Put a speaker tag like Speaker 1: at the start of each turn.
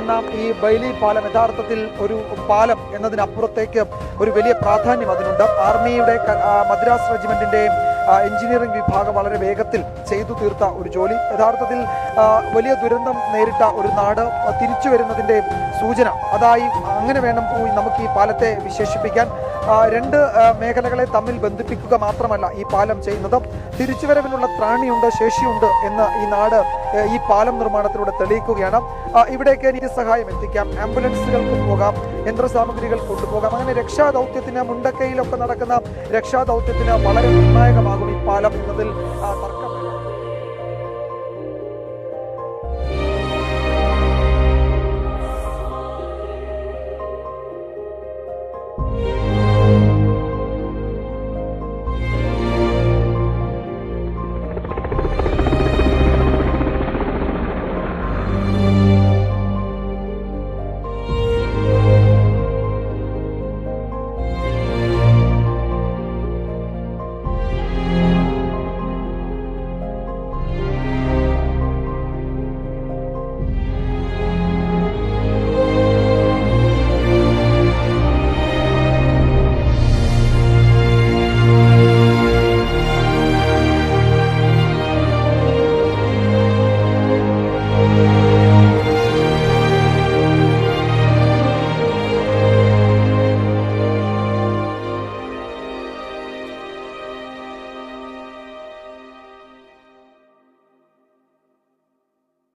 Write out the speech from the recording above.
Speaker 1: നിർമ്മിക്കുന്ന ഈ ബൈലി പാലം യഥാർത്ഥത്തിൽ ഒരു പാലം എന്നതിനപ്പുറത്തേക്ക് ഒരു വലിയ പ്രാധാന്യം അതിനുണ്ട്. ആർമിയുടെ മദ്രാസ് റെജിമെന്റിന്റെ എഞ്ചിനീയറിംഗ് വിഭാഗം വളരെ വേഗത്തിൽ ചെയ്തു തീർത്ത ഒരു ജോലി. യഥാർത്ഥത്തിൽ വലിയ ദുരന്തം നേരിട്ട ഒരു നാട് തിരിച്ചു വരുന്നതിൻ്റെ സൂചന അതായി അങ്ങനെ വേണം നമുക്ക് ഈ പാലത്തെ വിശേഷിപ്പിക്കാൻ. രണ്ട് മേഖലകളെ തമ്മിൽ ബന്ധിപ്പിക്കുക മാത്രമല്ല ഈ പാലം ചെയ്യുന്നത്, തിരിച്ചുവരവിനുള്ള ത്രാണിയുണ്ട്, ശേഷിയുണ്ട് എന്ന് ഈ നാട് ഈ പാലം നിർമ്മാണത്തിലൂടെ തെളിയിക്കുകയാണ്. ഇവിടേക്ക് നിത്യസഹായം എത്തിക്കാം, ആംബുലൻസുകൾ കൊണ്ടുപോകാം, യന്ത്രസാമഗ്രികൾ കൊണ്ടുപോകാം. അങ്ങനെ രക്ഷാദൗത്യത്തിന് മുണ്ടക്കയിലൊക്കെ നടക്കുന്ന രക്ഷാദൗത്യത്തിന് വളരെ നിർണായകമാകും ഈ പാലം എന്നതിൽ